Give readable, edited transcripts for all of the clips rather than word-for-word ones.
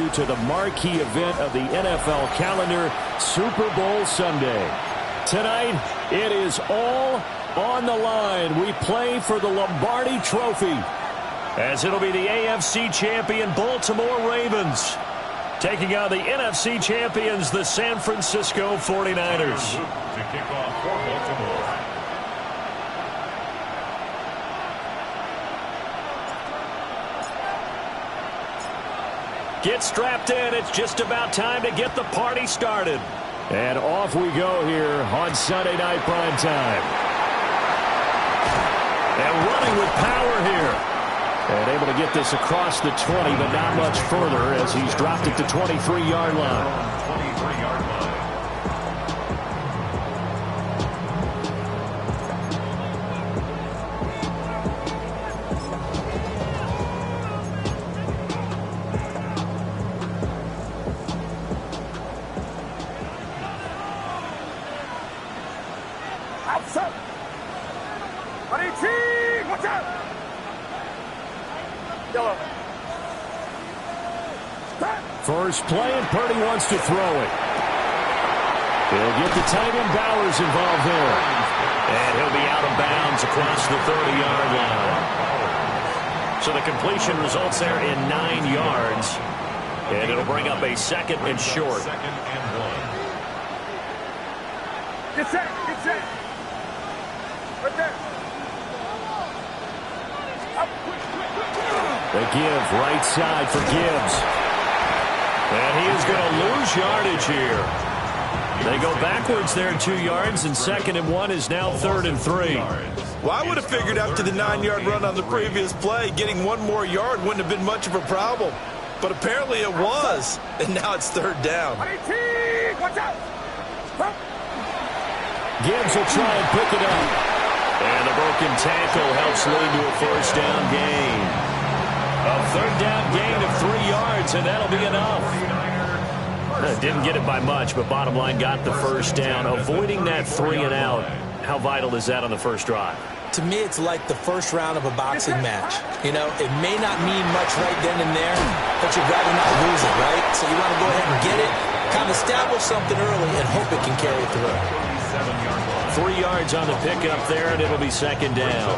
you to the marquee event of the NFL calendar, Super Bowl Sunday. Tonight, it is all on the line. We play for the Lombardi Trophy, as it'll be the AFC champion Baltimore Ravens taking on the NFC champions, the San Francisco 49ers. To kick off for Baltimore. Get strapped in. It's just about time to get the party started. And off we go here on Sunday Night Prime Time. And running with power here. And able to get this across the 20, but not much further as he's dropped it to 23-yard line. 23-yard line. Outside. Buddy team, watch out. Yellow. First play, and Purdy wants to throw it. He'll get the tight end Bowers involved there. And he'll be out of bounds across the 30-yard line. So the completion results there in 9 yards. And it'll bring up a second and short. Second and 1. Get set, get set. Right there. Up, quick, quick, quick. The give right side for Gibbs. And he is going to lose yardage here. They go backwards there 2 yards, and 2nd and 1 is now 3rd and 3. Well, I would have figured after the 9-yard run on the previous play, getting 1 more yard wouldn't have been much of a problem. But apparently it was, and now it's 3rd down. Buddy team, watch out. Up. Gibbs will try and pick it up. And the broken tackle helps lead to a 1st down gain. A 3rd down gain of 3 yards, and that'll be enough. Didn't get it by much, but bottom line got the 1st down. Avoiding that 3 and out, how vital is that on the first drive? To me, it's like the first round of a boxing match. You know, it may not mean much right then and there, but you'd rather not lose it, right? So you want to go ahead and get it, kind of establish something early, and hope it can carry through. 3 yards on the pickup there, and it'll be 2nd down.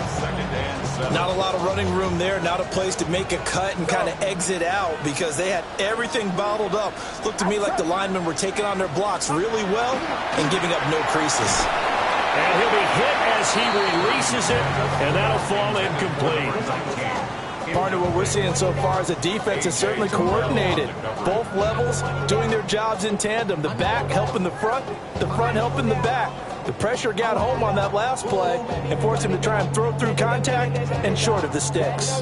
Not a lot of running room there, not a place to make a cut and kind of exit out because they had everything bottled up. Looked to me like the linemen were taking on their blocks really well and giving up no creases. And he'll be hit as he releases it, and that'll fall incomplete. Part of what we're seeing so far is the defense is certainly coordinated. Both levels doing their jobs in tandem. The back helping the front helping the back. The pressure got home on that last play and forced him to try and throw through contact and short of the sticks.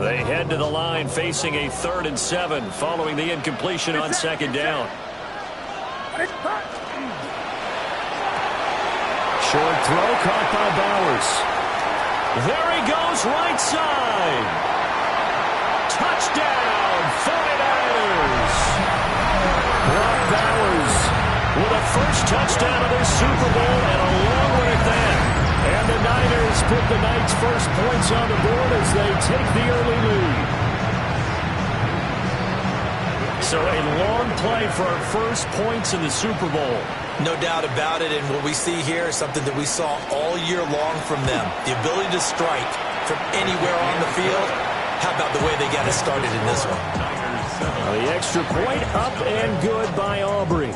They head to the line facing a 3rd and 7 following the incompletion on 2nd down. Short throw caught by Bowers. There he goes, right side. Touchdown, 49ers. Brock Bowers with a first touchdown of this Super Bowl and a long one at that. And the Niners put the night's first points on the board as they take the early lead. So a long play for our first points in the Super Bowl. No doubt about it, and what we see here is something that we saw all year long from them. The ability to strike from anywhere on the field. How about the way they got it started in this one? The extra point up and good by Aubrey.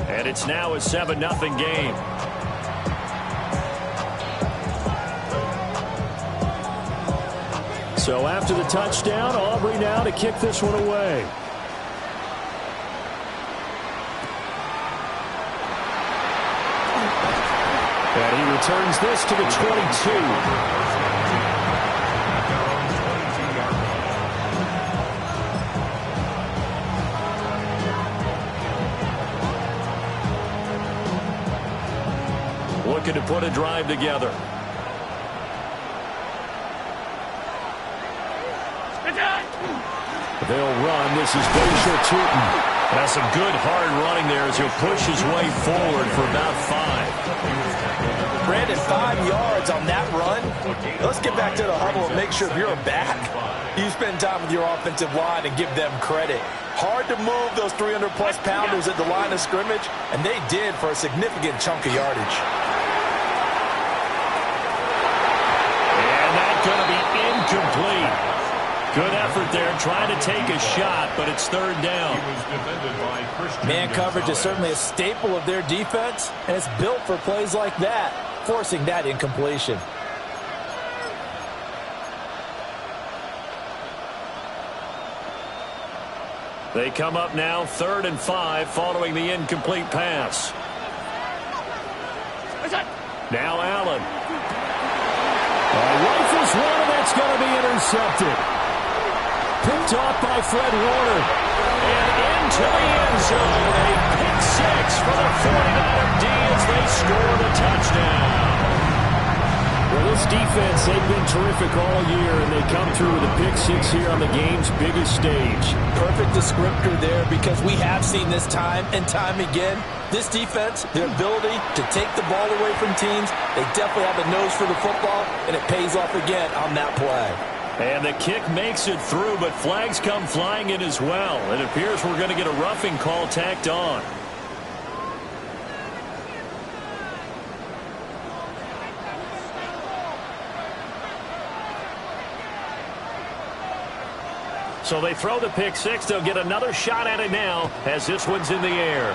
And it's now a 7-0 game. So after the touchdown, Aubrey now to kick this one away. And he returns this to the 22. Looking to put a drive together. They'll run. This is Baker Tootin. That's some good hard running there as he'll push his way forward for about 5. Brandon, 5 yards on that run. Let's get back to the huddle and make sure if you're a back, you spend time with your offensive line and give them credit. Hard to move those 300-plus pounders at the line of scrimmage, and they did for a significant chunk of yardage. And that's going to be incomplete. Good effort there, trying to take a shot, but it's third down. Man coverage is certainly a staple of their defense, and it's built for plays like that, forcing that incompletion. They come up now 3rd and 5 following the incomplete pass. Now Allen. Rifles one, and that's going to be intercepted. Picked off by Fred Warner. And into the end zone. A pick six for the 49er D as they score the touchdown. Well, this defense, they've been terrific all year, and they come through with a pick six here on the game's biggest stage. Perfect descriptor there, because we have seen this time and time again. This defense, their ability to take the ball away from teams, they definitely have a nose for the football, and it pays off again on that play. And the kick makes it through, but flags come flying in as well. It appears we're going to get a roughing call tacked on. So they throw the pick six. They'll get another shot at it now as this one's in the air.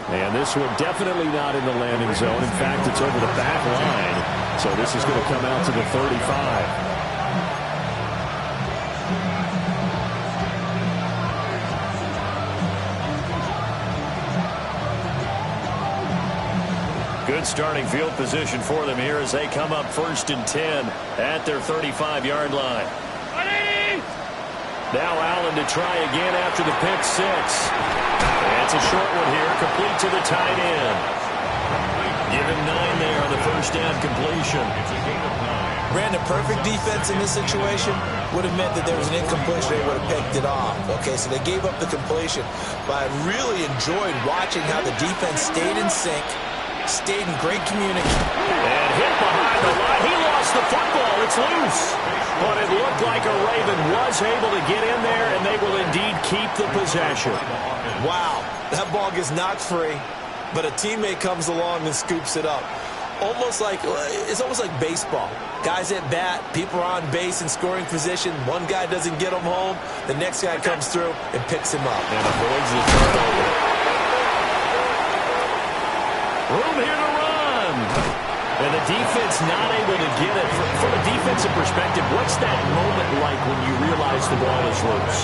And this one definitely not in the landing zone. In fact, it's over the back line. So this is going to come out to the 35. Good starting field position for them here as they come up 1st and 10 at their 35-yard line. Now Allen to try again after the pick six. That's a short one here, complete to the tight end. Give him 9 there on the first down completion. Brandon, perfect defense in this situation would have meant that there was an incompletion. They would have picked it off. Okay, so they gave up the completion. But I really enjoyed watching how the defense stayed in sync, stayed in great communication. And hit behind the line. He lost the football. It's loose. But it looked like a Raven was able to get in there, and they will indeed keep the possession. Wow, that ball gets knocked free, but a teammate comes along and scoops it up. It's almost like baseball. Guys at bat, people are on base in scoring position. One guy doesn't get him home. The next guy comes through and picks him up. And avoids the turnover. Room here to run. And the defense not able to get it. From a defensive perspective, what's that moment like when you realize the ball is loose?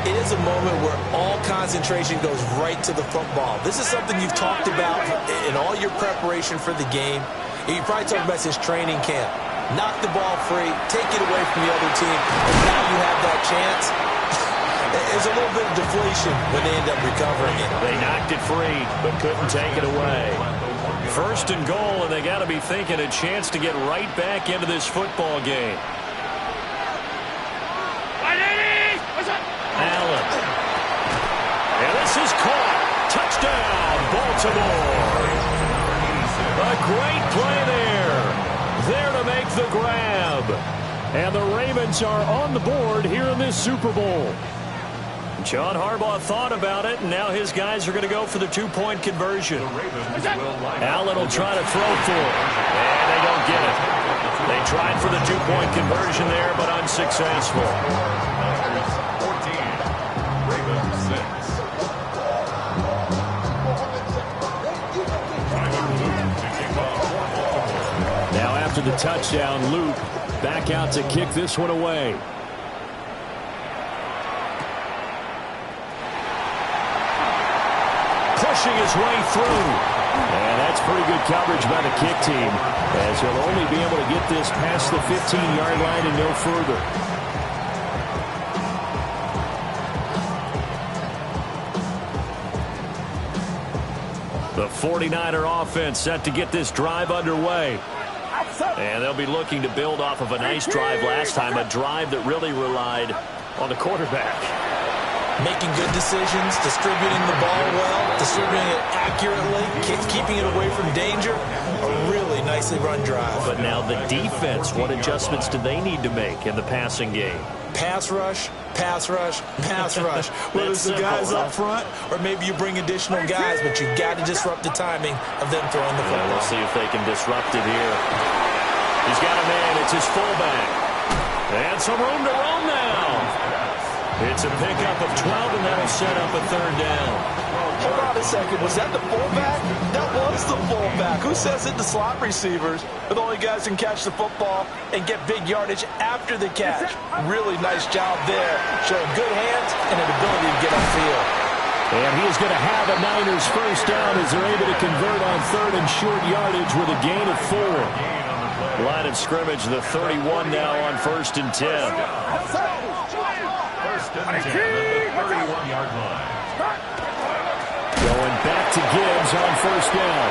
It is a moment where all concentration goes right to the football. This is something you've talked about in all your preparation for the game. You probably talked about this training camp. Knock the ball free, take it away from the other team, and now you have that chance. There's a little bit of deflation when they end up recovering it. They knocked it free, but couldn't take it away. 1st and goal, and they got to be thinking a chance to get right back into this football game. Allen. And this is caught. Touchdown, Baltimore. A great play there. There to make the grab. And the Ravens are on the board here in this Super Bowl. John Harbaugh thought about it, and now his guys are going to go for the 2-point conversion. Allen will try to throw for it, and they don't get it. They tried for the 2-point conversion there, but unsuccessful. Now after the touchdown, Luke back out to kick this one away. Pushing his way through. And that's pretty good coverage by the kick team, as he'll only be able to get this past the 15-yard line and no further. The 49er offense set to get this drive underway. And they'll be looking to build off of a nice drive last time, a drive that really relied on the quarterback. making good decisions, distributing the ball well, distributing it accurately, keeping it away from danger. A really nicely run drive. But now the defense, what adjustments do they need to make in the passing game? Pass rush, pass rush, pass rush. Whether it's the guys up front or maybe you bring additional guys, but you've got to disrupt the timing of them throwing the football. We'll see if they can disrupt it here. He's got a man. It's his fullback. And some room to roam now. It's a pickup of 12, and that'll set up a third down. Hold on a second. Was that the fullback? That was the fullback. Who says it to slot receivers? But the only guys who can catch the football and get big yardage after the catch. Really nice job there. Showing good hands and an ability to get upfield. And he is going to have a Niners first down as they're able to convert on third and short yardage with a gain of 4. Line of scrimmage, the 31 now on 1st and 10. First and 10 at the 31-yard line. Going back to Gibbs on first down.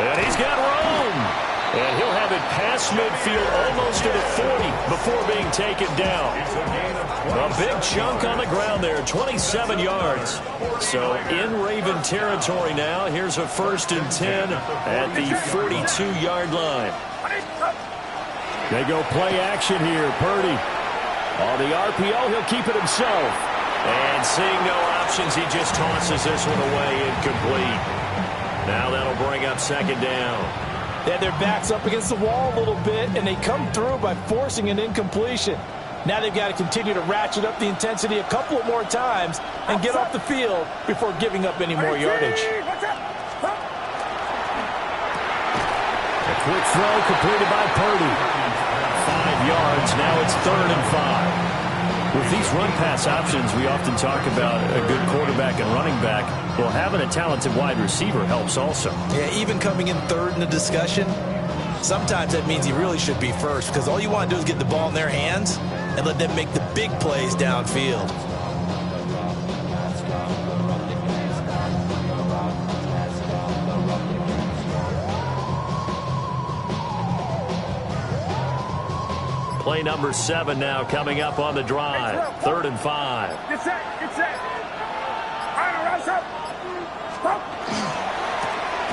And he's got room. And he'll have it past midfield almost to the 40 before being taken down. A big chunk on the ground there, 27 yards. So in Raven territory now. Here's a 1st and 10 at the 42-yard line. They go play action here. Purdy on the RPO. He'll keep it himself. And seeing no options, he just tosses this one away incomplete. Now that'll bring up 2nd down. They had their backs up against the wall a little bit, and they come through by forcing an incompletion. Now they've got to continue to ratchet up the intensity a couple of more times and get off the field before giving up any more yardage. A quick throw completed by Purdy. 5 yards. Now it's 3rd and 5. With these run-pass options, we often talk about a good quarterback and running back. Well, having a talented wide receiver helps also. Yeah, even coming in 3rd in the discussion, sometimes that means he really should be first because all you want to do is get the ball in their hands and let them make the big plays downfield. Play number 7 now coming up on the drive. 3rd and 5. Get set. Get set. Rise up.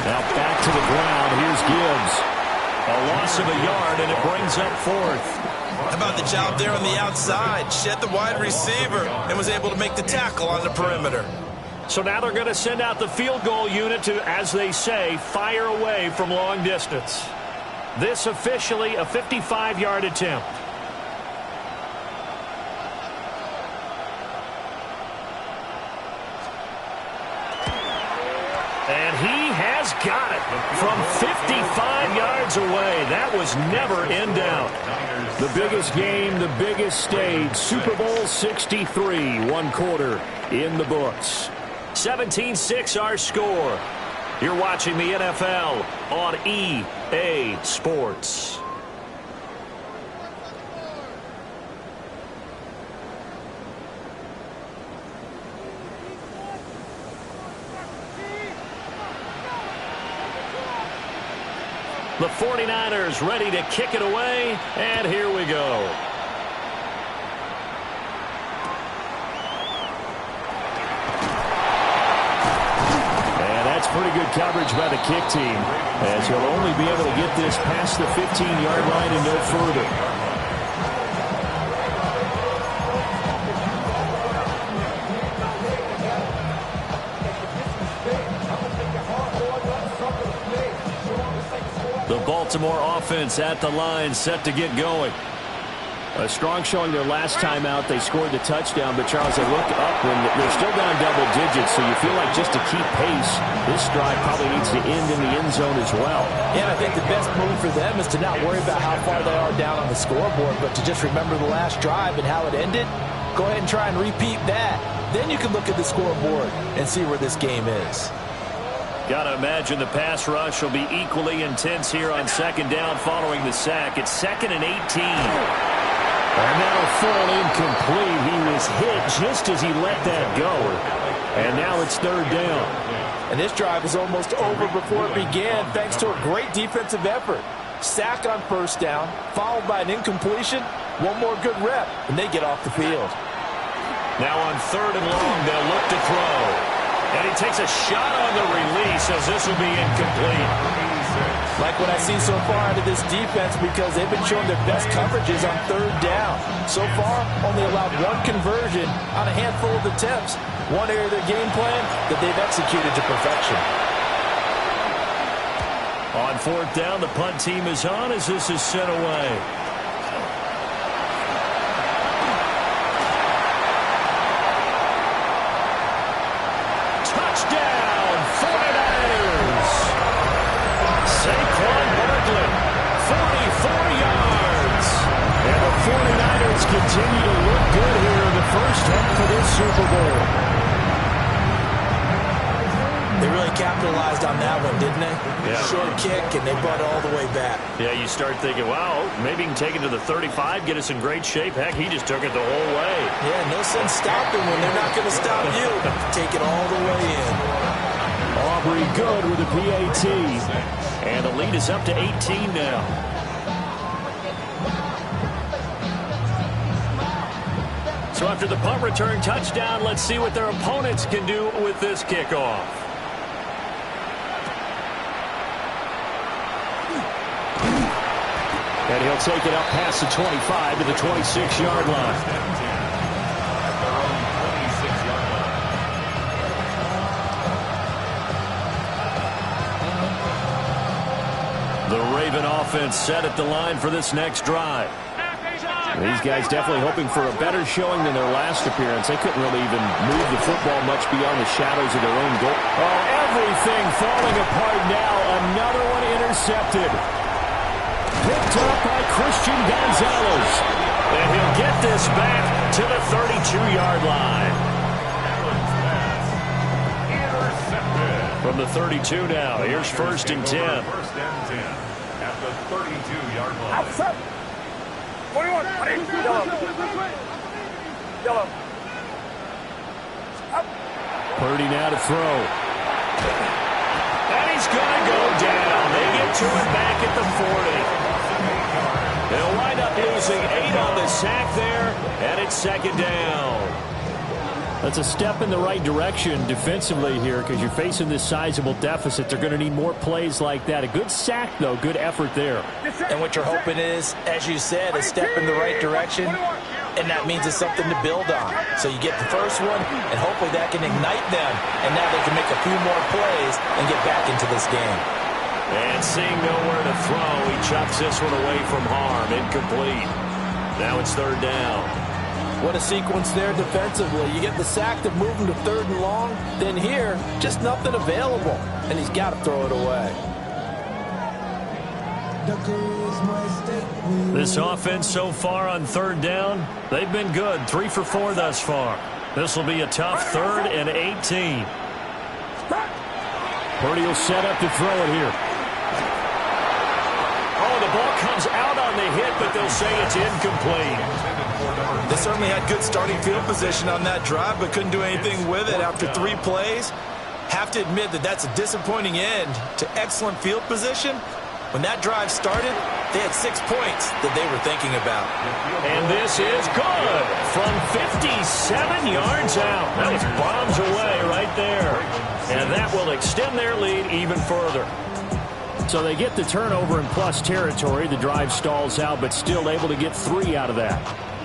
Now back to the ground. Here's Gibbs. A loss of a yard, and it brings up 4th. How about the job there on the outside? Shed the wide receiver and was able to make the tackle on the perimeter. So now they're going to send out the field goal unit to, as they say, fire away from long distance. This officially a 55-yard attempt. And he has got it from 55 yards away. That was never in doubt. The biggest game, the biggest stage, Super Bowl 63, 1 quarter in the books. 17-6 our score. You're watching the NFL on EA Sports. The 49ers ready to kick it away, and here we go. Pretty good coverage by the kick team, as he'll only be able to get this past the 15-yard line and no further. The Baltimore offense at the line, set to get going. A strong showing their last time out. They scored the touchdown, but Charles, they look up when they're still down double digits, so you feel like just to keep pace, this drive probably needs to end in the end zone as well. Yeah, and I think the best move for them is to not worry about how far they are down on the scoreboard, but to just remember the last drive and how it ended. Go ahead and try and repeat that. Then you can look at the scoreboard and see where this game is. Got to imagine the pass rush will be equally intense here on 2nd down following the sack. It's 2nd and 18. And that'll fall incomplete. He was hit just as he let that go. And now it's 3rd down. And this drive is almost over before it began thanks to a great defensive effort. Sack on 1st down, followed by an incompletion. One more good rep, and they get off the field. Now on 3rd and long, they'll look to throw. And he takes a shot on the release as this will be incomplete. Like what I see so far out of this defense, because they've been showing their best coverages on 3rd down. So far, only allowed 1 conversion on a handful of attempts. One area of their game plan that they've executed to perfection. On 4th down, the punt team is on as this is sent away. Touchdown, 49ers! Saquon Barkley, 44 yards. And the 49ers continue to look good here in the first half of this Super Bowl. They really capitalized on that one, didn't they? Yeah. Short kick, and they brought it all the way back. Yeah, you start thinking, wow, maybe he can take it to the 35, get us in great shape. Heck, he just took it the whole way. Yeah, no sense stopping when they're not going to stop you. Take it all the way in. Aubrey good with a PAT. And the lead is up to 18 now. So after the punt return touchdown, let's see what their opponents can do with this kickoff. And he'll take it up past the 25 to the 26-yard line. The Raven offense set at the line for this next drive. These guys definitely hoping for a better showing than their last appearance. They couldn't really even move the football much beyond the shadows of their own goal. Oh, everything falling apart now. Another one intercepted. Picked up by Christian Gonzalez. And he'll get this back to the 32-yard line. From the 32 now. Here's 1st and 10. 1st and 10 at the 32-yard line. Outside. 41. Yellow. Yellow. Up. Purdy now to throw. And he's going to go down. They get to it back at the 40. They'll wind up losing 8 on the sack there, and it's 2nd down. That's a step in the right direction defensively here because you're facing this sizable deficit. They're going to need more plays like that. A good sack, though. Good effort there. And what you're hoping is, as you said, a step in the right direction, and that means it's something to build on. So you get the first one, and hopefully that can ignite them, and now they can make a few more plays and get back into this game. And seeing nowhere to throw, he chucks this one away from harm. Incomplete. Now it's 3rd down. What a sequence there defensively. You get the sack to move him to 3rd and long. Then here, just nothing available. And he's got to throw it away. This offense so far on 3rd down, they've been good. 3 for 4 thus far. This will be a tough 3rd and 18. Purdy will set up to throw it here. Oh, the ball comes out on the hit, but they'll say it's incomplete. They certainly had good starting field position on that drive, but couldn't do anything with it after 3 plays. Have to admit that that's a disappointing end to excellent field position. When that drive started, they had 6 points that they were thinking about. And this is good from 57 yards out. That was bombs away right there. And that will extend their lead even further. So they get the turnover in plus territory. The drive stalls out, but still able to get 3 out of that.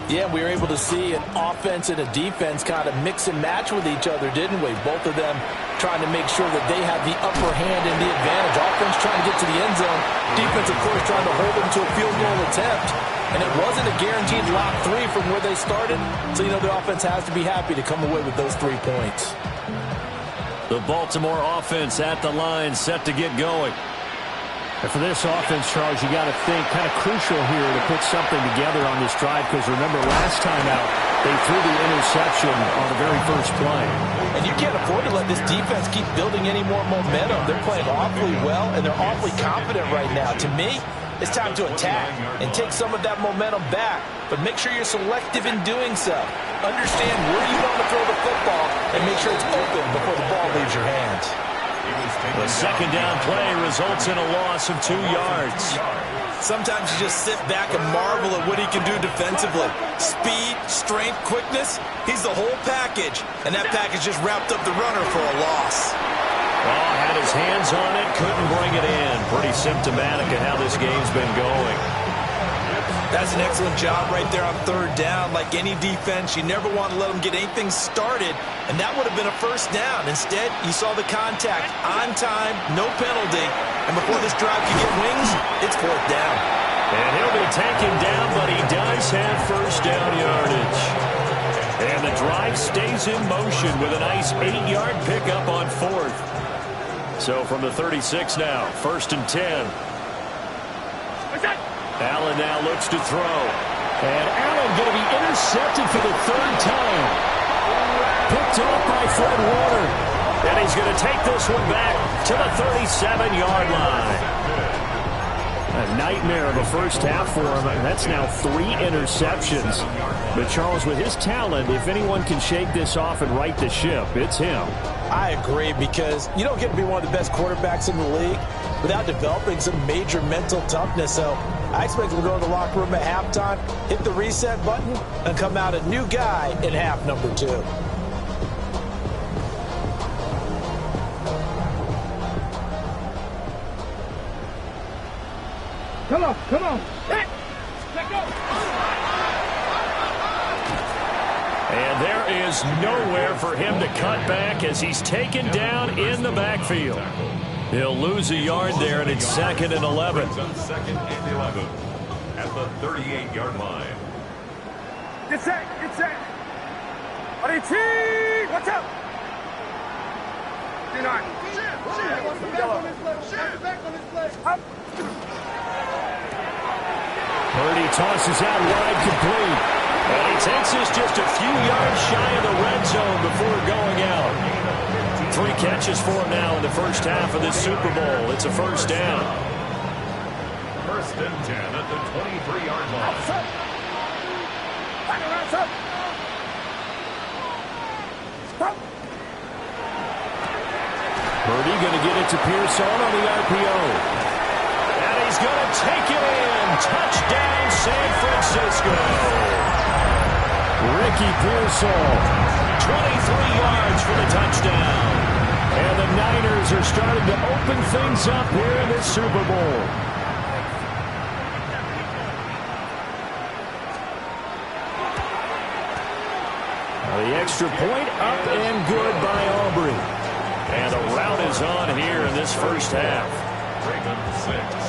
Yeah, we were able to see an offense and a defense kind of mix and match with each other, didn't we? Both of them trying to make sure that they have the upper hand and the advantage. Offense trying to get to the end zone. Defense, of course, trying to hold them to a field goal attempt. And it wasn't a guaranteed lock 3 from where they started. So, you know, the offense has to be happy to come away with those 3 points. The Baltimore offense at the line, set to get going. And for this offense, Charles, you got to think kind of crucial here to put something together on this drive because remember last time out, they threw the interception on the very first play. And you can't afford to let this defense keep building any more momentum. They're playing awfully well, and they're awfully confident right now. To me, it's time to attack and take some of that momentum back. But make sure you're selective in doing so. Understand where you want to throw the football and make sure it's open before the ball leaves your hands. The 2nd down play results in a loss of 2 yards. sometimes you just sit back and marvel at what he can do defensively. Speed, strength, quickness, he's the whole package. And that package just wrapped up the runner for a loss. Oh, had his hands on it, couldn't bring it in. Pretty symptomatic of how this game's been going. That's an excellent job right there on third down. Like any defense, you never want to let them get anything started, and that would have been a first down. Instead, you saw the contact on time, no penalty, and before this drive can get wings, it's fourth down. And he'll be taken down, but he does have first down yardage. And the drive stays in motion with a nice 8-yard pickup on fourth. So from the 36 now, 1st and 10. Allen now looks to throw. And Allen going to be intercepted for the 3rd time. Picked off by Fred Warner. And he's going to take this one back to the 37-yard line. A nightmare of a first half for him. That's now 3 interceptions. But Charles, with his talent, if anyone can shake this off and right the ship, it's him. I agree, because you don't get to be one of the best quarterbacks in the league without developing some major mental toughness. So I expect him to go to the locker room at halftime, hit the reset button, and come out a new guy in half number 2. Come on. Let go. And there is nowhere for him to cut back as he's taken down in the backfield. He'll lose a yard there, and it's 2nd and 11. On 2nd and 11 at the 38-yard line. Get set. RT, watch out. Up. Purdy tosses out wide complete. And he takes us just a few yards shy of the red zone before going out. 3 catches for him now in the first half of this Super Bowl. It's a first down. 1st and 10 at the 23-yard line. Purdy going to get it to Pearson on the RPO. And he's going to take it in. Touchdown, San Francisco. Ricky Pearsall, 23 yards for the touchdown. And the Niners are starting to open things up here in this Super Bowl. The extra point up and good by Aubrey. And the rout is on here in this first half. Ravens 6.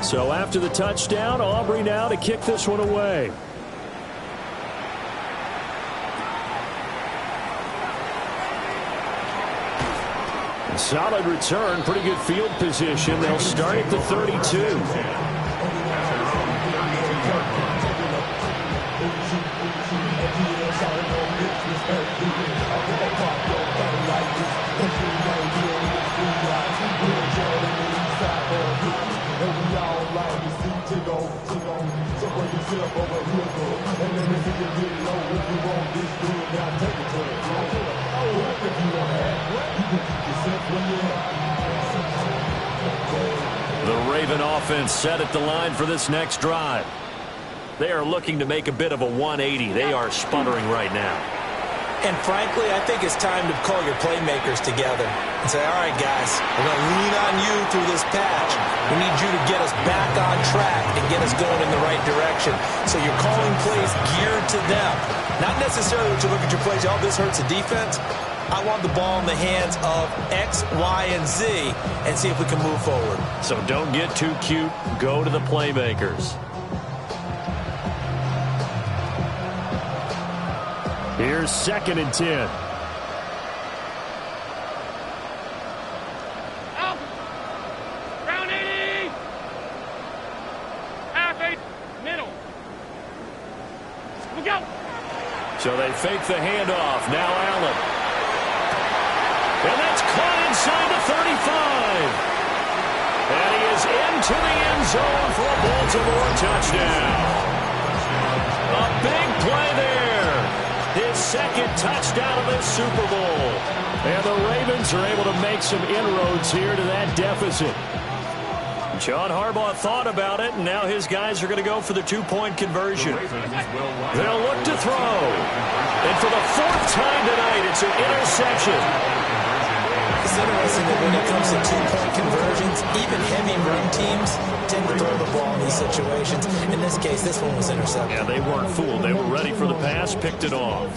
So after the touchdown, Aubrey now to kick this one away. Solid return, pretty good field position. They'll start at the 32. The Raven offense set at the line for this next drive. They are looking to make a bit of a 180. They are sputtering right now. And frankly, I think it's time to call your playmakers together and say, all right, guys, we're going to lean on you through this patch. We need you to get us back on track and get us going in the right direction. So you're calling plays geared to them. Not necessarily that you look at your plays, oh, this hurts the defense. I want the ball in the hands of X, Y, and Z and see if we can move forward. So don't get too cute. Go to the playmakers. Here's 2nd and 10. Out. Round 80. Half 8. Middle. We'll go. So they fake the handoff. Now Allen. And that's caught inside the 35. And into the end zone for a Baltimore touchdown. A big play there. His second touchdown of this Super Bowl. And the Ravens are able to make some inroads here to that deficit. John Harbaugh thought about it, and now his guys are going to go for the two-point conversion. They'll look to throw. And for the fourth time tonight, it's an interception. It's interesting that when it comes to two-point conversions, even heavy run teams tend to throw the ball in these situations. In this case, this one was intercepted. Yeah, they weren't fooled. They were ready for the pass, picked it off.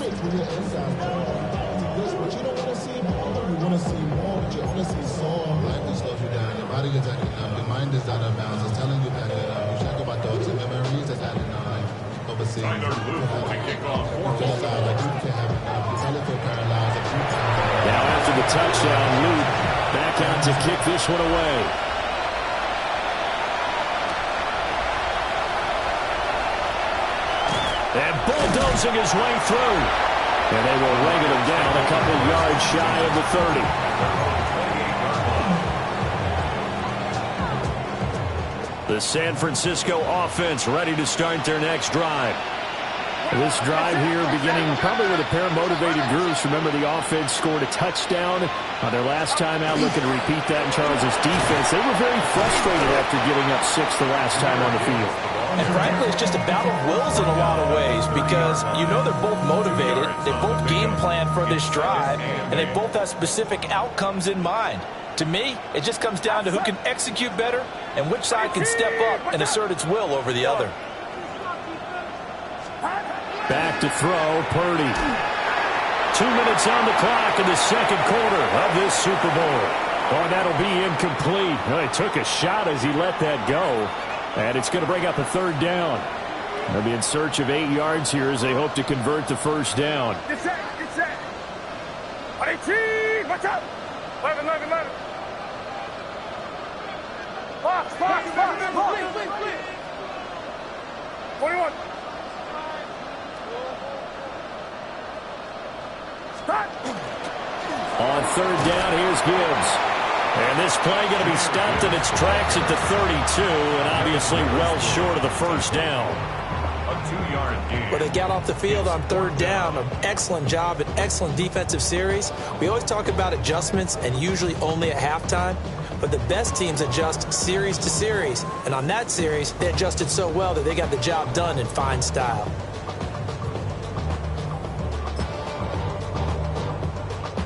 Your mind is out of bounds. It's telling you back it up. You check about those memories that's adding on. Overseas. Tyler Luke to kick off for Baltimore. Now after the touchdown, Luke back out to kick this one away. And bulldozing his way through. And they will ring him down a couple yards shy of the 30. The San Francisco offense ready to start their next drive. This drive here beginning probably with a pair of motivated groups. Remember, the offense scored a touchdown on their last time out, looking to repeat that in Charles' defense. They were very frustrated after giving up 6 the last time on the field. And frankly, it's just a battle of wills in a lot of ways because you know they're both motivated. They both game plan for this drive, and they both have specific outcomes in mind. To me, it just comes down to who can execute better and which side can step up and assert its will over the other. Back to throw, Purdy. 2 minutes on the clock in the second quarter of this Super Bowl. Oh, that'll be incomplete. Well, he took a shot as he let that go. And it's going to bring up a third down. They'll be in search of 8 yards here as they hope to convert the first down. Get set. Get set. 18. Watch out. 11. Box. 21. Stop. On third down, here's Gibbs. And this play going to be stopped in its tracks at the 32, and obviously well short of the first down. A 2-yard gain. Well, they got off the field on third down. An excellent job, an excellent defensive series. We always talk about adjustments, and usually only at halftime. But the best teams adjust series to series. And on that series, they adjusted so well that they got the job done in fine style.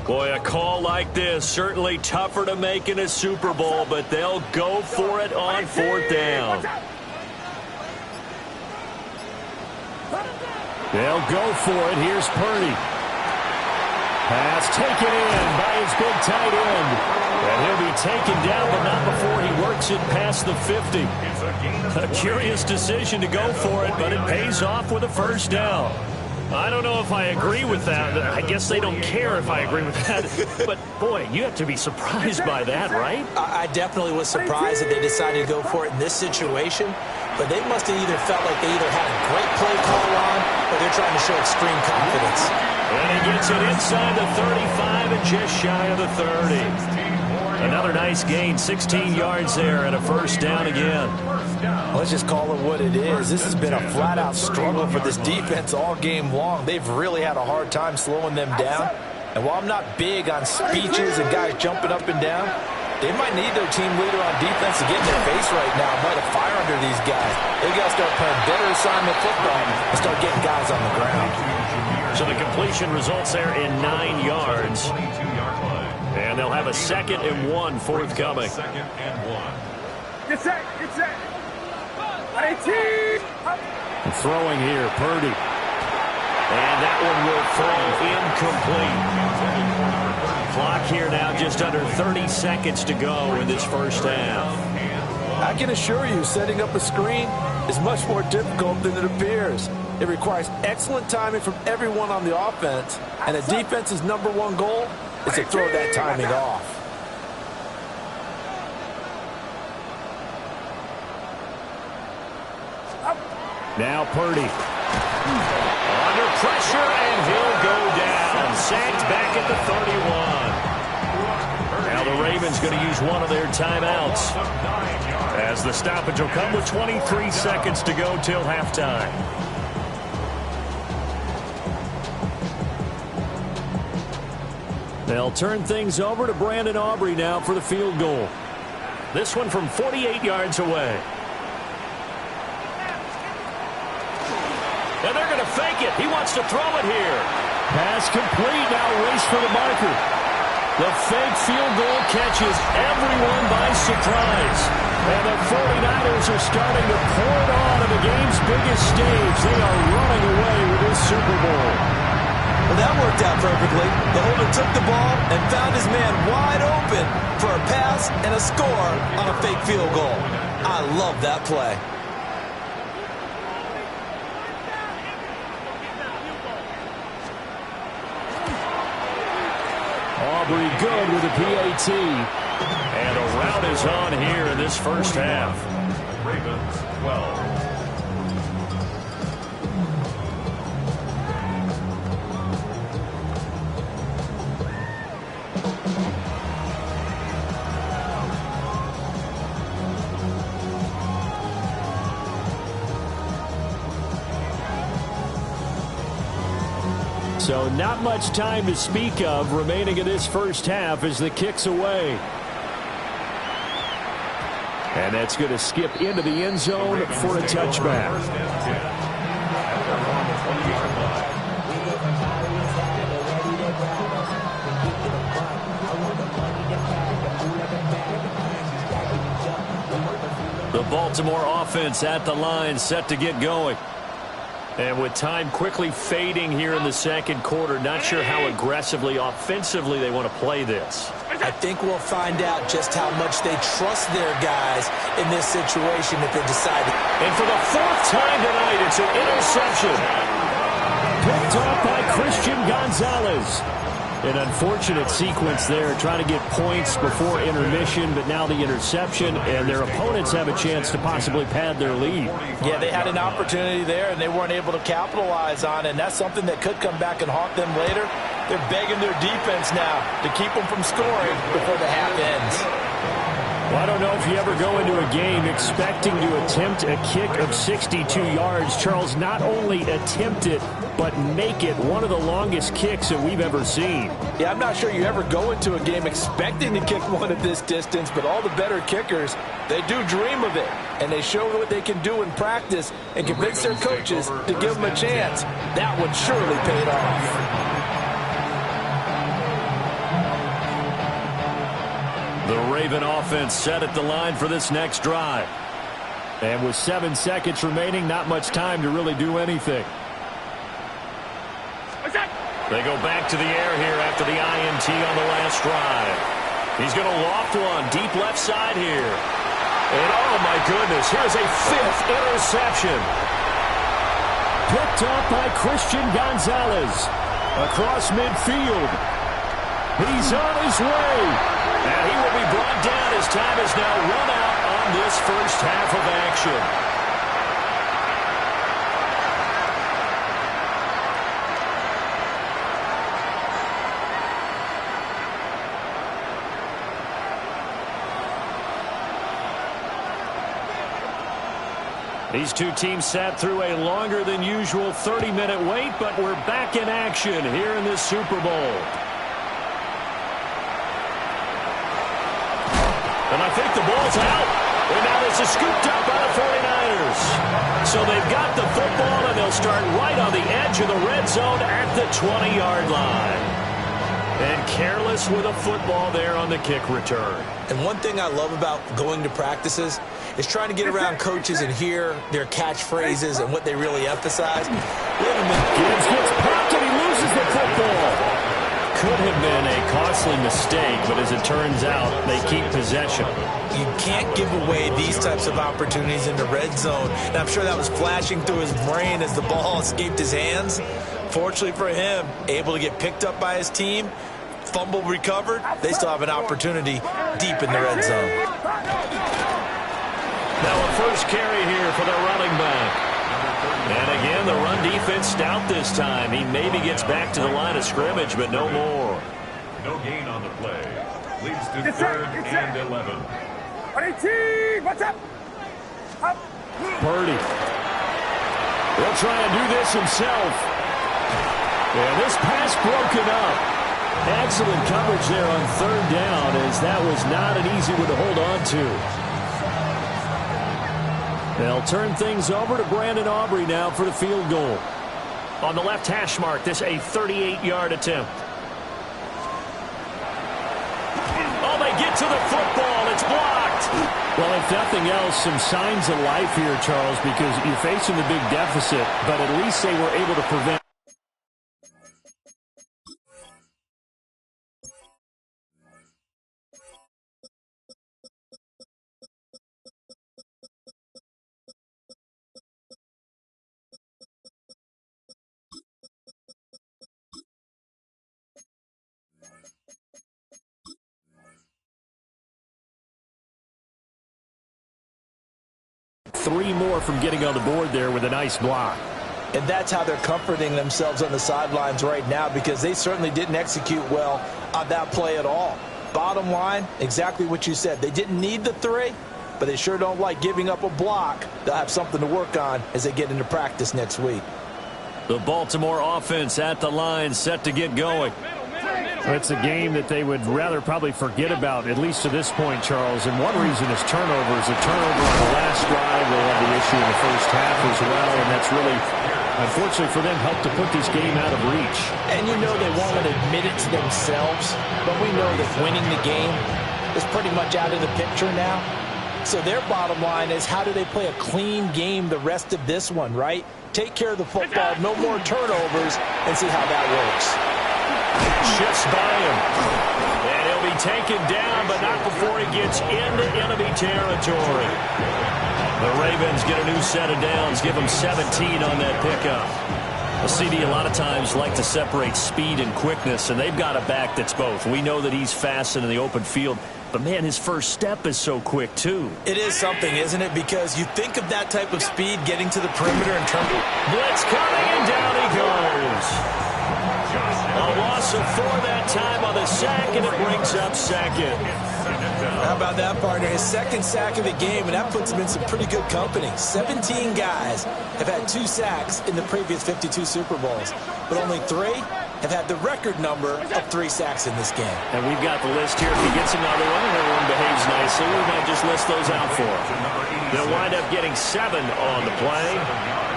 Boy, a call like this, certainly tougher to make in a Super Bowl, but they'll go for it on fourth down. They'll go for it. Here's Purdy. Pass taken in by his big tight end. And he'll be taken down, but not before he works it past the 50. A curious decision to go for it, but it pays off with a first down. I don't know if I agree with that. I guess they don't care if I agree with that. But, boy, you have to be surprised by that, right? I definitely was surprised that they decided to go for it in this situation. But they must have either felt like they either had a great play call on or they're trying to show extreme confidence. And he gets it inside the 35 and just shy of the 30. Another nice gain, 16 yards there and a first down again. Let's just call it what it is. This has been a flat-out struggle for this defense all game long. They've really had a hard time slowing them down. And while I'm not big on speeches and guys jumping up and down, they might need their team leader on defense to get in their face right now and light a fire under these guys. They got to start playing better assignment football and start getting guys on the ground. So the completion results there in 9 yards. And they'll have a 2nd and 1 forthcoming. 2nd and 1. Get set. 18. Throwing here, Purdy. And that one will fall incomplete. Clock here now just under 30 seconds to go in this first half. I can assure you, setting up a screen is much more difficult than it appears. It requires excellent timing from everyone on the offense, and the defense's #1 goal is to throw that timing off. Now Purdy. Under pressure, and he'll go down. Sacked back at the 31. Now the Ravens going to use one of their timeouts. As the stoppage will come with 23 seconds to go till halftime. They'll turn things over to Brandon Aubrey now for the field goal. This one from 48 yards away. And they're going to fake it. He wants to throw it here. Pass complete. Now race for the marker. The fake field goal catches everyone by surprise. And the 49ers are starting to pour it on the game's biggest stage. They are running away with this Super Bowl. Well, that worked out perfectly. The holder took the ball and found his man wide open for a pass and a score on a fake field goal. I love that play. Aubrey good with a PAT. And a rout is on here in this first half. Ravens 12. So not much time to speak of remaining in this first half as the kick's away. And that's going to skip into the end zone for a touchback. The Baltimore offense at the line, set to get going. And with time quickly fading here in the second quarter, not sure how aggressively, offensively they want to play this. I think we'll find out just how much they trust their guys in this situation if they decide. And for the fourth time tonight, it's an interception. Picked off by Christian Gonzalez. An unfortunate sequence there, trying to get points before intermission, but now the interception, and their opponents have a chance to possibly pad their lead. Yeah, they had an opportunity there, and they weren't able to capitalize on it, and that's something that could come back and haunt them later. They're begging their defense now to keep them from scoring before the half ends. Well, I don't know if you ever go into a game expecting to attempt a kick of 62 yards. Charles, not only attempt it, but make it one of the longest kicks that we've ever seen. Yeah, I'm not sure you ever go into a game expecting to kick one at this distance, but all the better kickers, they do dream of it, and they show what they can do in practice and convince their coaches to give them a chance. That one surely paid off. The Raven offense set at the line for this next drive. And with 7 seconds remaining, not much time to really do anything. They go back to the air here after the INT on the last drive. He's going to loft one deep left side here. And oh my goodness, here's a 5th interception. Picked off by Christian Gonzalez. Across midfield. He's on his way. And he will be brought down as time is now run out on this first half of action. These two teams sat through a longer than usual 30-minute wait, but we're back in action here in this Super Bowl. And I think the ball's out. And now this is scooped up by the 49ers. So they've got the football, and they'll start right on the edge of the red zone at the 20-yard line. And careless with a football there on the kick return. And one thing I love about going to practices is trying to get around coaches and hear their catchphrases and what they really emphasize. Gibbs gets popped and he loses the football. Could have been a costly mistake, but as it turns out, they keep possession. You can't give away these types of opportunities in the red zone. And I'm sure that was flashing through his brain as the ball escaped his hands. Fortunately for him, able to get picked up by his team, fumble recovered. They still have an opportunity deep in the red zone. Now a first carry here for the running back. And again, the run defense stout this time. He maybe gets back to the line of scrimmage, but no more. No gain on the play. Leads to 3rd and 11. What's up? Up. Purdy. He'll try and do this himself. And this pass broken up. Excellent coverage there on third down, as that was not an easy one to hold on to. They'll turn things over to Brandon Aubrey now for the field goal. On the left hash mark, this a 38-yard attempt. Oh, they get to the football. It's blocked. Well, if nothing else, some signs of life here, Charles, because you're facing the big deficit, but at least they were able to prevent. Three more from getting on the board there with a nice block. And that's how they're comforting themselves on the sidelines right now, because they certainly didn't execute well on that play at all. Bottom line, exactly what you said. They didn't need the three, but they sure don't like giving up a block. They'll have something to work on as they get into practice next week. The Baltimore offense at the line, set to get going. It's a game that they would rather probably forget about, at least to this point, Charles. And one reason is turnovers. A turnover on the last drive, they had the issue in the first half as well, and that's really, unfortunately for them, helped to put this game out of reach. And you know they won't admit it to themselves, but we know that winning the game is pretty much out of the picture now. So their bottom line is, how do they play a clean game the rest of this one, right? Take care of the football, no more turnovers, and see how that works. Shifts by him. And he'll be taken down, but not before he gets into enemy territory. The Ravens get a new set of downs, give them 17 on that pickup. A CD a lot of times like to separate speed and quickness, and they've got a back that's both. We know that he's fast and in the open field, but, man, his first step is so quick, too. It is something, isn't it? Because you think of that type of speed getting to the perimeter in terms of... Blitz coming, and down he goes. A loss of 4 that time on the sack, and it brings up second. How about that, partner? His second sack of the game, and that puts him in some pretty good company. 17 guys have had 2 sacks in the previous 52 Super Bowls, but only 3 have had the record number of 3 sacks in this game. And we've got the list here. If he gets another one and everyone behaves nicely, we might just list those out for him. They'll wind up getting 7 on the play.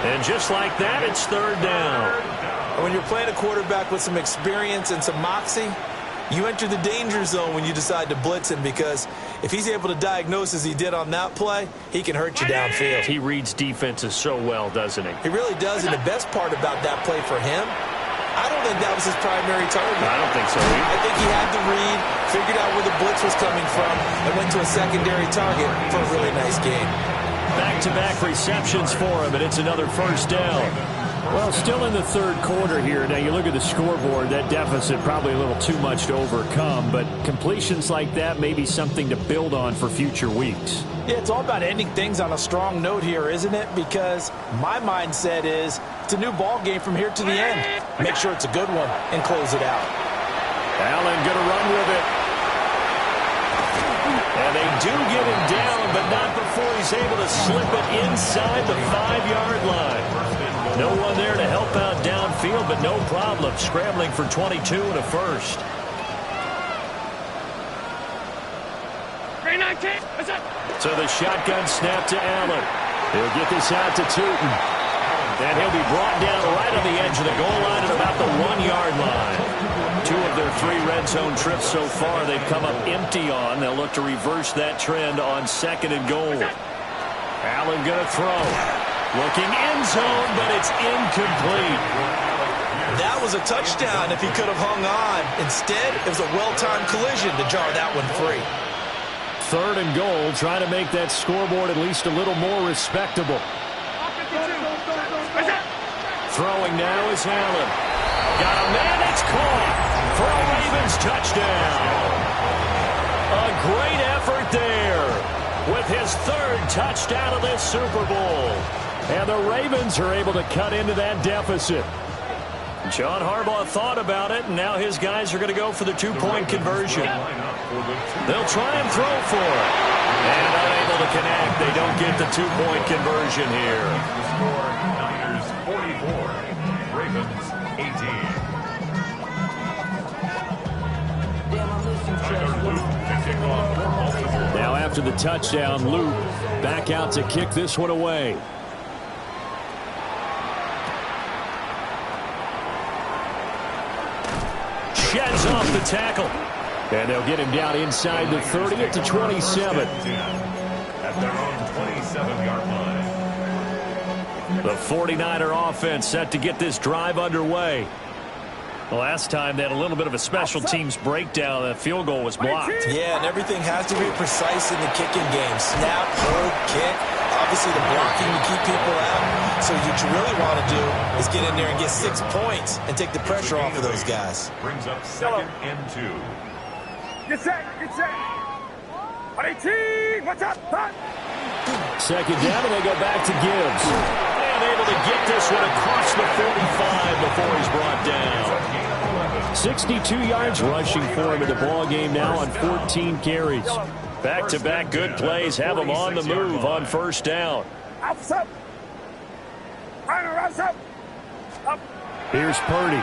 And just like that, it's third down. When you're playing a quarterback with some experience and some moxie, you enter the danger zone when you decide to blitz him, because if he's able to diagnose as he did on that play, he can hurt you downfield. He reads defenses so well, doesn't he? He really does, and the best part about that play for him, I don't think that was his primary target. I don't think so either. I think he had to read, figured out where the blitz was coming from, and went to a secondary target for a really nice game. Back-to-back receptions for him, and it's another first down. Well, still in the third quarter here. Now, you look at the scoreboard, that deficit probably a little too much to overcome, but completions like that may be something to build on for future weeks. Yeah, it's all about ending things on a strong note here, isn't it? Because my mindset is it's a new ball game from here to the end. Make sure it's a good one and close it out. Allen going to run with it. And they do get him down, but not before he's able to slip it inside the 5-yard line. No one there to help out downfield, but no problem. Scrambling for 22 and a first. So the shotgun snap to Allen. He'll get this out to Tootin. And he'll be brought down right on the edge of the goal line at about the 1-yard line. 2 of their 3 red zone trips so far they've come up empty on. They'll look to reverse that trend on 2nd and goal. Allen going to throw. Looking end zone, but it's incomplete. That was a touchdown if he could have hung on. Instead, it was a well-timed collision to jar that one free. 3rd and goal, trying to make that scoreboard at least a little more respectable. Throwing now is Allen. Got a man, it's caught for a Ravens touchdown. A great effort there with his 3rd touchdown of this Super Bowl. And the Ravens are able to cut into that deficit. John Harbaugh thought about it, and now his guys are going to go for the 2-point conversion. They'll try and throw for it. And unable to connect. They don't get the two-point conversion here. The score, Niners 44, Ravens 18. Now after the touchdown, Luke back out to kick this one away. Sheds off the tackle. And they'll get him down inside the 30 at the 27. At their own 27-yard line. The 49er offense set to get this drive underway. Last time they had a little bit of a special teams breakdown. That field goal was blocked. Yeah, and everything has to be precise in the kicking game. Snap, hold, kick. Obviously the blocking to keep people out. So what you really want to do is get in there and get 6 points and take the pressure off of those guys. Brings up 2nd and 2. Get set, get set. 18, watch out, punt. Second down, and they go back to Gibbs. And able to get this one across the 45 before he's brought down. 62 yards rushing for him in the ball game now on 14 carries. Back-to-back good plays have him on the move on first down. Up. Up. Here's Purdy.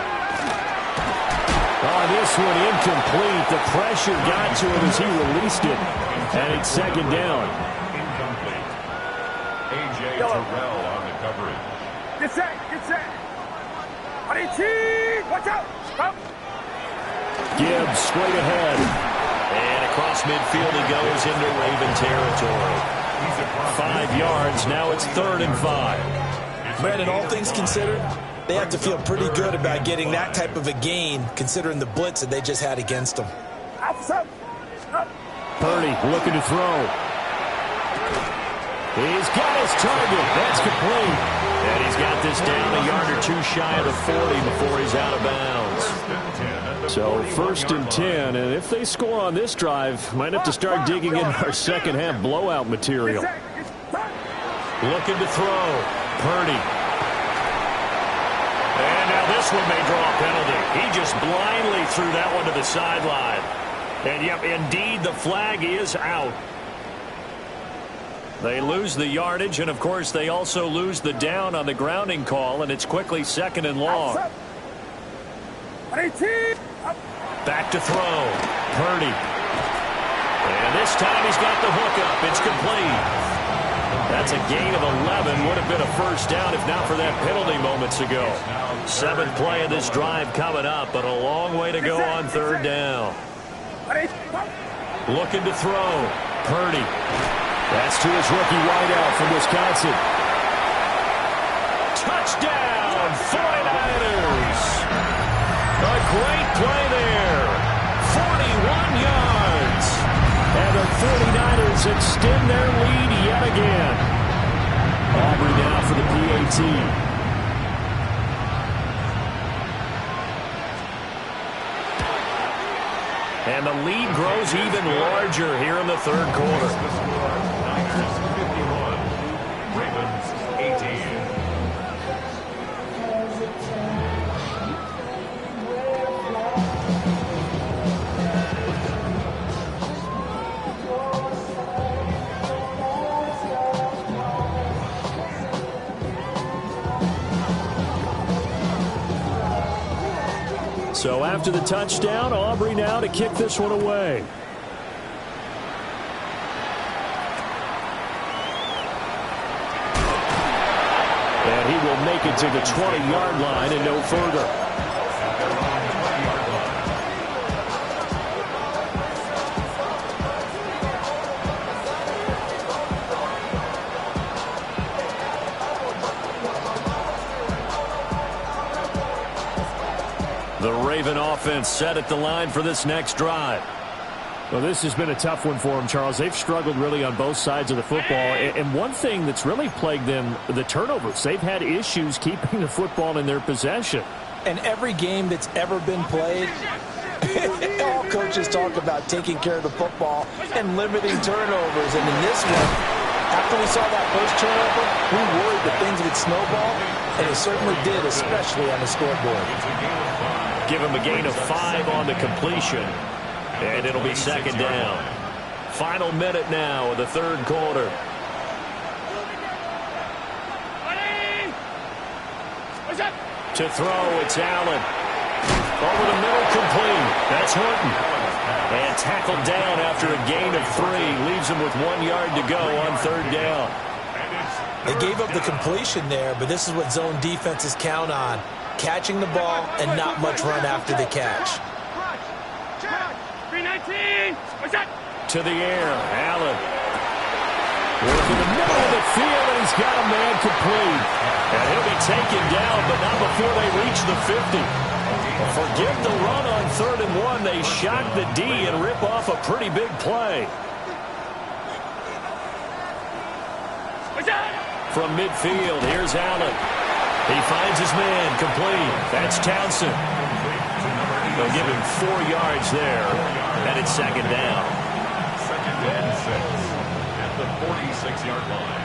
On this one, incomplete. The pressure got to him as he released it. And it's second down. Incomplete. A.J. Terrell on the coverage. Get set, get set. 18, watch out. Up. Gibbs straight ahead. And across midfield he goes into Raven territory. 5 yards. Now it's 3rd and 5. Brandon, all things considered, they have to feel pretty good about getting that type of a gain, considering the blitz that they just had against them. Up. Purdy looking to throw. He's got his target. That's complete. And he's got this down a yard or two shy of the 40 before he's out of bounds. So 1st and 10, and if they score on this drive, might have to start digging in our second half blowout material. Looking to throw. Purdy. And now this one may draw a penalty. He just blindly threw that one to the sideline. And yep, indeed, the flag is out. They lose the yardage, and of course they also lose the down on the grounding call, and it's quickly 2nd and long. 18. Back to throw. Purdy. And this time he's got the hook up. It's complete. That's a gain of 11. Would have been a first down if not for that penalty moments ago. 7th play of this drive coming up, but a long way to go on 3rd down. Looking to throw. Purdy. That's to his rookie wideout from Wisconsin. Touchdown, 49ers. A great play there. 41 yards. And the 49ers extend their lead yet again. Aubrey now for the PAT. And the lead grows even larger here in the 3rd quarter. Niners 51, Ravens 18. So after the touchdown, Aubrey now to kick this one away. And he will make it to the 20-yard line and no further. The Raven offense set at the line for this next drive. Well, this has been a tough one for them, Charles. They've struggled really on both sides of the football. And one thing that's really plagued them, the turnovers. They've had issues keeping the football in their possession. And every game that's ever been played, all coaches talk about taking care of the football and limiting turnovers. And in this one, after we saw that first turnover, we worried that things would snowball, and it certainly did, especially on the scoreboard. Give him a gain of 5 on the completion, and it'll be 2nd down. Final minute now of the third quarter. To throw, it's Allen. Over the middle, complete. That's Horton. And tackled down after a gain of 3. Leaves him with 1 yard to go on third down. They gave up the completion there, but this is what zone defenses count on. Catching the ball and not much run after the catch. 319. To the air, Allen. Working the middle of the field, and he's got a man complete. And he'll be taken down, but not before they reach the 50. Forgive the run on 3rd and 1. They shock the D and rip off a pretty big play. From midfield, here's Allen. He finds his man complete. That's Townsend. They'll give him 4 yards there, and it's second down. Second and 6 at the 46-yard line.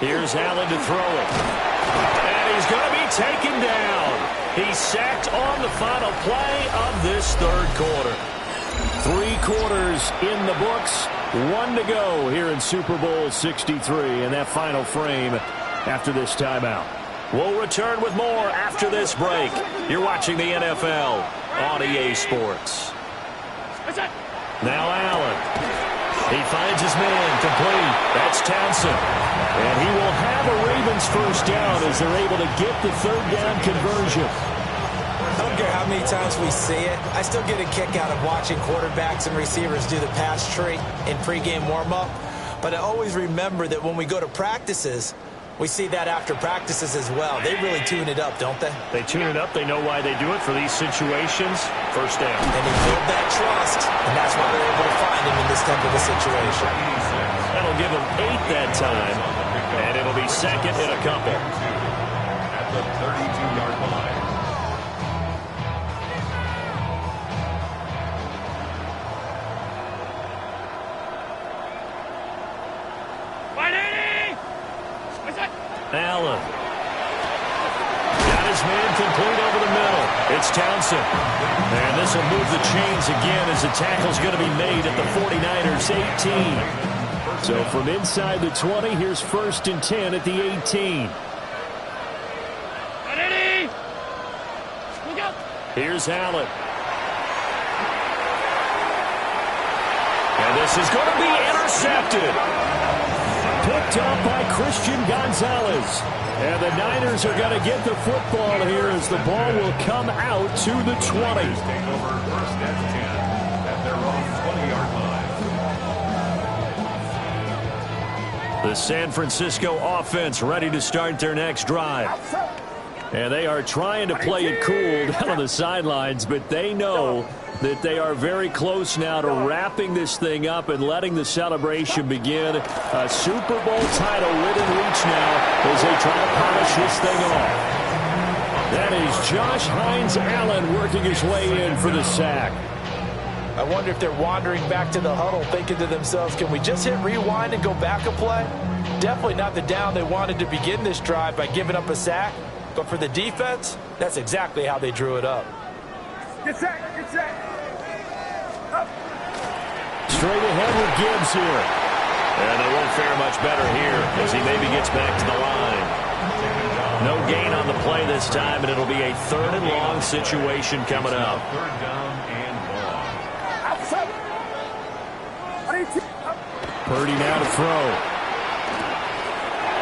Here's Allen to throw it. And he's going to be taken down. He's sacked on the final play of this third quarter. 3 quarters in the books. 1 to go here in Super Bowl 63 in that final frame after this timeout. We'll return with more after this break. You're watching the NFL on EA Sports. Now Allen. He finds his man complete. That's Townsend. And he will have a Ravens first down as they're able to get the third down conversion. I don't care how many times we see it. I still get a kick out of watching quarterbacks and receivers do the pass tree in pregame warm-up. But I always remember that when we go to practices, we see that after practices as well. They really tune it up, don't they? They tune it up. They know why they do it for these situations. First down. And they build that trust, and that's why they're able to find him in this type of a situation. That'll give them 8 that time, and it'll be second and a couple. At the 32-yard line. Allen. Got his man complete over the middle. It's Townsend. And this will move the chains again as the tackle's going to be made at the 49ers 18. So from inside the 20, here's 1st and 10 at the 18. Here's Allen. And this is going to be intercepted. Picked up by Christian Gonzalez. And the Niners are going to get the football here as the ball will come out to the 20. Take over 1st and 10 at their own 20-yard line. The San Francisco offense ready to start their next drive. And they are trying to play it cool down on the sidelines, but they know that they are very close now to wrapping this thing up and letting the celebration begin. A Super Bowl title within reach now as they try to polish this thing off. That is Josh Hines Allen working his way in for the sack. I wonder if they're wandering back to the huddle thinking to themselves, can we just hit rewind and go back a play? Definitely not the down they wanted to begin this drive by giving up a sack. But for the defense, that's exactly how they drew it up. Get set, get set. Up. Straight ahead with Gibbs here. And it won't fare much better here as he maybe gets back to the line. No gain on the play this time, and it'll be a 3rd and long situation coming up. 3rd down and long. Outside. Purdy now to throw.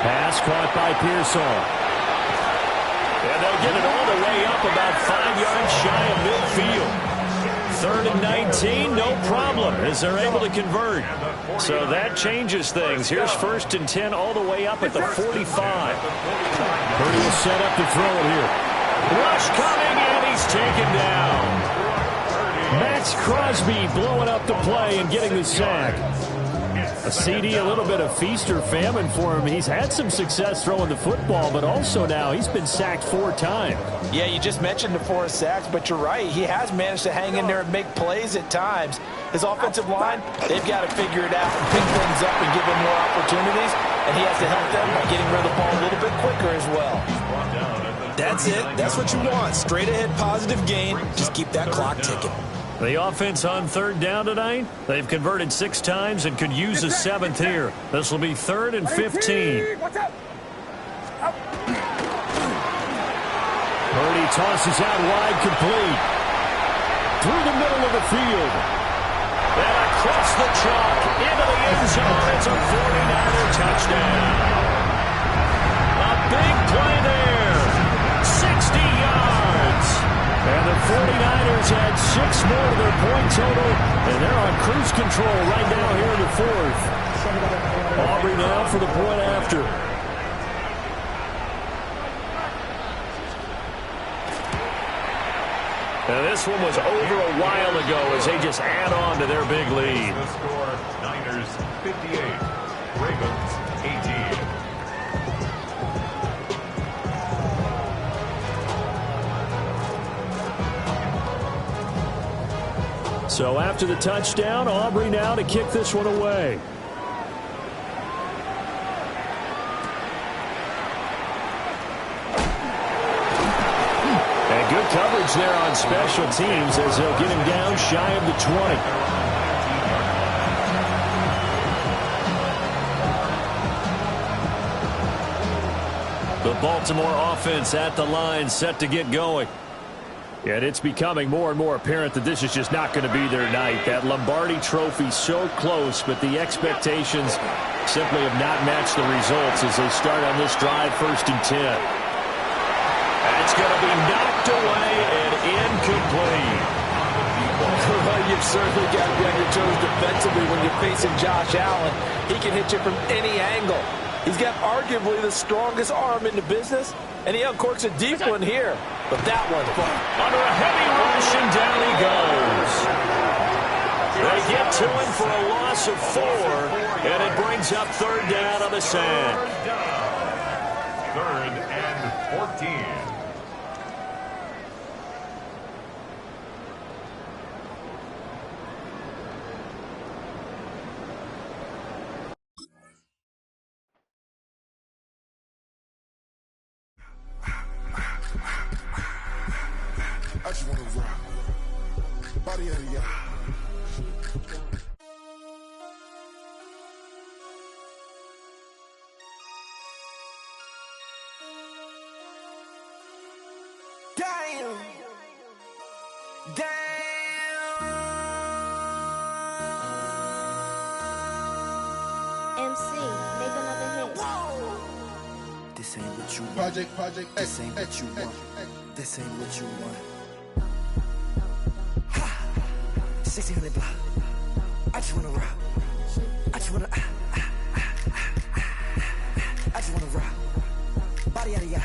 Pass caught by Pearsall. And they'll get it all the way up about 5 yards shy of midfield. 3rd and 19, no problem, as they're able to convert. So that changes things. Here's 1st and 10 all the way up at the 45. Purdy will set up to throw it here. Rush coming, and he's taken down. Max Crosby blowing up the play and getting the sack. A CD, a little bit of feast or famine for him. He's had some success throwing the football, but also now he's been sacked 4 times. Yeah, you just mentioned the 4 sacks, but you're right. He has managed to hang in there and make plays at times. His offensive line, they've got to figure it out and pick things up and give him more opportunities, and he has to help them by getting rid of the ball a little bit quicker as well. He's brought down at the That's it. That's what you want. Straight ahead positive gain. Just keep that clock ticking. The offense on third down tonight, they've converted 6 times and could use a 7th here. This will be 3rd and 15. Watch out. Purdy tosses out wide, complete. Through the middle of the field. And across the chalk into the end zone. It's a 49er touchdown. A big play there. 60 yards. And the 49ers add 6 more to their point total. And they're on cruise control right now here in the 4th. Aubrey now for the point after. Now this one was over a while ago as they just add on to their big lead. The score, Niners 58, Ravens 18. So after the touchdown, Aubrey now to kick this one away. And good coverage there on special teams as they'll get him down shy of the 20. The Baltimore offense at the line set to get going. And it's becoming more and more apparent that this is just not going to be their night. That Lombardi Trophy so close, but the expectations simply have not matched the results as they start on this drive 1st and 10. That's going to be knocked away and incomplete. Well, you've certainly got to be on your toes defensively when you're facing Josh Allen. He can hit you from any angle. He's got arguably the strongest arm in the business, and he uncorks a deep one here. But that one, under a heavy rush, and down he goes. They get to him for a loss of 4, and it brings up 3rd down on the sack. 3rd and 14. I just wanna rock. Body out of y'all. Damn. MC, make another hit. This ain't what you want. Project This X, ain't what you X, want. X. This ain't what you want. Ha! 1600 block. I just wanna rock. I just wanna I just wanna rock. Body out of ya.